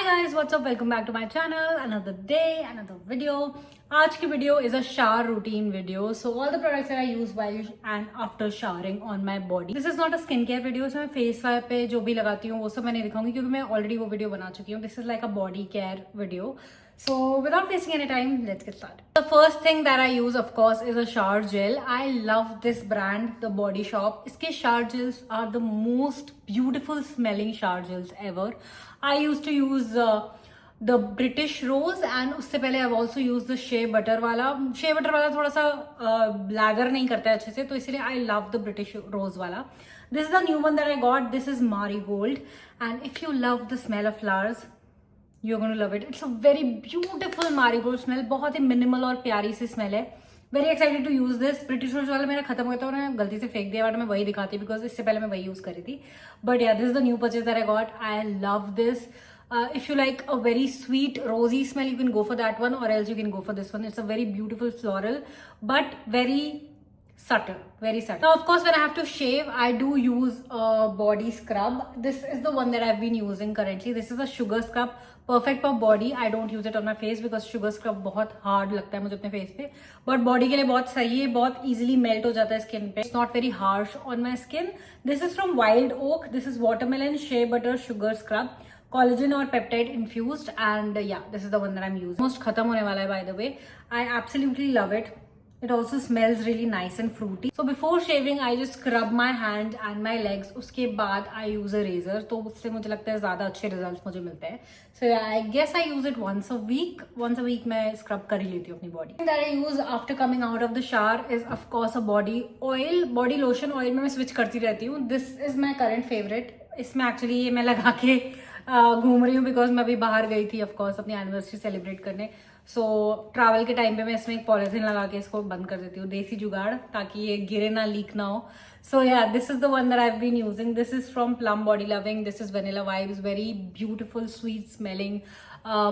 guys, what's up? Welcome back to my channel. Another day, another video. आज की video is a shower routine video. So all the products that I use while and after showering on my body. This is not a skincare video. So मैं face wipe पे जो भी लगाती हूँ वो सब मैं नहीं दिखाऊंगी क्योंकि मैं already वो video बना चुकी हूँ. This is like a body care video. So without wasting any time, let's get started. The first thing that I use, of course, is a shower gel. I love this brand, The Body Shop. इसके shower gels are the most beautiful smelling shower gels ever. I used to use the British Rose and उससे पहले I've also used the Shea Butter वाला. Shea Butter वाला थोड़ा सा blagger नहीं करता है अच्छे से, तो इसलिए I love the British Rose वाला. This is the new one that I got. This is Marigold, and if you love the smell of flowers, you're going to love it. It's a very beautiful marigold smell. बहुत ही minimal और प्यारी सी smell है. Very excited to use this. British Rose वाला मेरा खत्म हो गया था और मैंने गलती से फेंक दिया, बट मैं वही दिखाती because इससे पहले मैं वही यूज करी थी. But yeah, this is the new purchase that I got. I love this. If you like a very sweet rosy smell, you can go for that one, or else you can go for this one. It's a very beautiful floral, but very subtle, very subtle. Now, of course, when I have to shave, I do use a body scrub. This is the one that I've been using currently. This is a sugar scrub, perfect for body. I don't use it on my face because sugar scrub बहुत hard लगता है मुझे अपने face पे. But body के लिए बहुत सही है, बहुत easily melt हो जाता है skin पे. It's not very harsh on my skin. This is from Wild Oak. This is watermelon shea butter sugar scrub. Collagen और peptide infused, and yeah, this is the one that I'm using. Almost खत्म होने वाला है, by the way. I absolutely love it. It also smells really nice and fruity. So before shaving, I just scrub my hand and my legs. उसके बाद I use a razor. तो उससे मुझे लगता है ज़्यादा अच्छे results मुझे मिलते हैं. So yeah, I guess I use it once a week. Once a week मैं scrub कर ही लेती हूँ अपनी body. That I use after coming out of the shower is of course a body oil. Body lotion oil में मैं switch करती रहती हूँ. This is my current favorite. इसमें actually ये मैं लगा के घूम रही हूँ बिकॉज मैं अभी बाहर गई थी ऑफ कोर्स अपनी एनिवर्सरी सेलिब्रेट करने. सो ट्रैवल के टाइम पे मैं इसमें एक पॉलिथीन लगा के इसको बंद कर देती हूँ, देसी जुगाड़, ताकि ये गिरे ना, लीक ना हो. So yeah, this is the one that I have been using. This is from Plum Body Lovin'. This is Vanilla Vibes. Very beautiful sweet smelling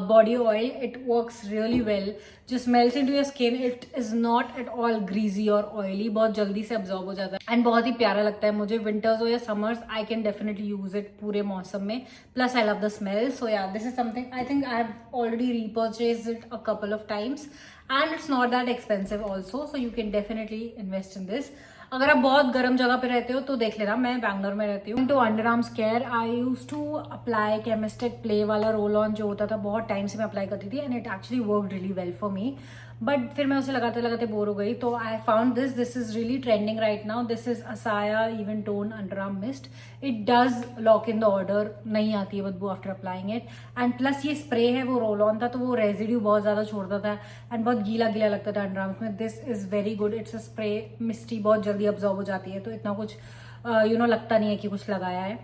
body oil. It works really well. Just melts into your skin. It is not at all greasy or oily. बहुत जल्दी से absorb हो जाता है and बहुत ही प्यारा लगता है मुझे. Winters हो या summers, I can definitely use it पूरे मौसम में. Plus I love the smell. So yeah, this is something I think I have already repurchased it a couple of times and it's not that expensive also. So you can definitely invest in this. अगर आप बहुत गर्म जगह पे रहते हो तो देख लेना. मैं बैंगलोर में रहती हूँ. तो under arms care, I use to apply chemist at play वाला रोल ऑन जो होता था, बहुत टाइम से मैं अप्लाई करती थी and it actually work really well for me. But फिर मैं उसे लगाते लगाते बोर हो गई, तो I found this is really trending right now. This is Asaya even tone under arm mist. It does lock in the odour, नहीं आती है बदबू after applying it. And plus ये स्प्रे है, वो रोल ऑन था तो वो रेजिड्यू बहुत ज्यादा छोड़ता था एंड बहुत गीला गीला लगता था अंडर आर्म्स में. This is very good. It's a spray, misty बहुत जल्दी अब्जॉर्ब हो जाती है, तो इतना कुछ लगता नहीं है कि कुछ लगाया है.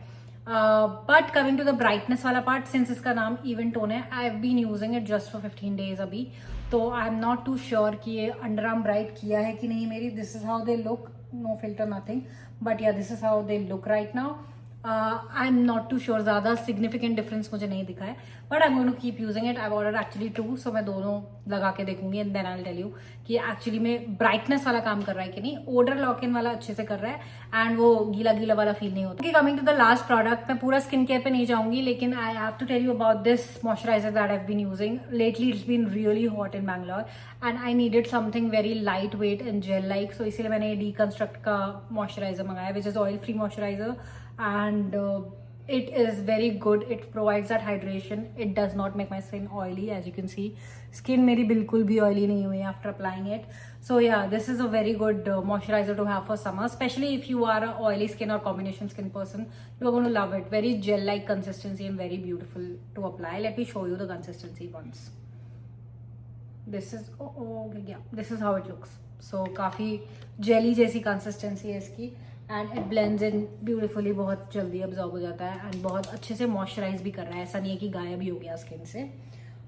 But coming to the brightness वाला पार्ट, सिंस इसका नाम इवन टोन है, I have been using it just for 15 days अभी, तो I am not too sure कि ये अंडर आर्म ब्राइट किया है कि नहीं मेरी. This is how they look, no filter nothing, but yeah this is how they look right now. I am not too sure, ज़्यादा सिग्निफिकेंट डिफरेंस मुझे नहीं दिखा है, but I am going to keep using it. I order actually 2, so मैं दोनों लगा के देखूंगी and then I will tell you कि एक्चुअली में ब्राइटनेस वाला काम कर रहा है कि नहीं. ओडर लॉक इन वाला अच्छे से कर रहा है एंड वो गीला गीला वाला फील नहीं होता. Coming to the last product, मैं पूरा स्किन केयर पे नहीं जाऊंगी, लेकिन I have to tell you about this moisturiser that I have been using lately. It's been really hot in Bangalore and I needed something very light weight and gel like, so इसीलिए मैंने Deconstruct का moisturiser मंगाया, which is oil free moisturiser. And it is very good. It provides that hydration. It does not make my skin oily, as you can see. Skin मेरी बिल्कुल भी oily नहीं हुई after applying it. So yeah, this is a very good moisturizer to have for summer, especially if you are a oily skin or combination skin person. You are going to love it. Very gel-like consistency and very beautiful to apply. Let me show you the consistency once. This is yeah, this is how it looks. So काफी jelly जैसी consistency है इसकी. And it blends in beautifully, बहुत जल्दी absorb हो जाता है and बहुत अच्छे से मॉइस्चराइज भी कर रहा है, ऐसा नहीं है कि गायब भी हो गया स्किन से.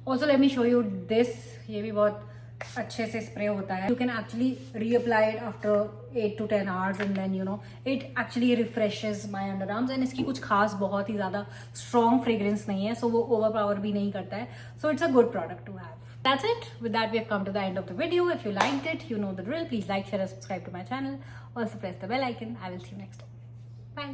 Also let me show you this. ये भी बहुत अच्छे से स्प्रे होता है. You can actually reapply it after 8 to 10 hours and then it actually refreshes my under arms. And इसकी कुछ खास बहुत ही ज़्यादा स्ट्रॉन्ग फ्रेग्रेंस नहीं है, सो वो ओवर पावर भी नहीं करता है. So it's a good product to have. That's it. With that, we have come to the end of the video. If you liked it, you know the drill. Please like, share, and subscribe to my channel. Also press the bell icon. I will see you next time. Bye.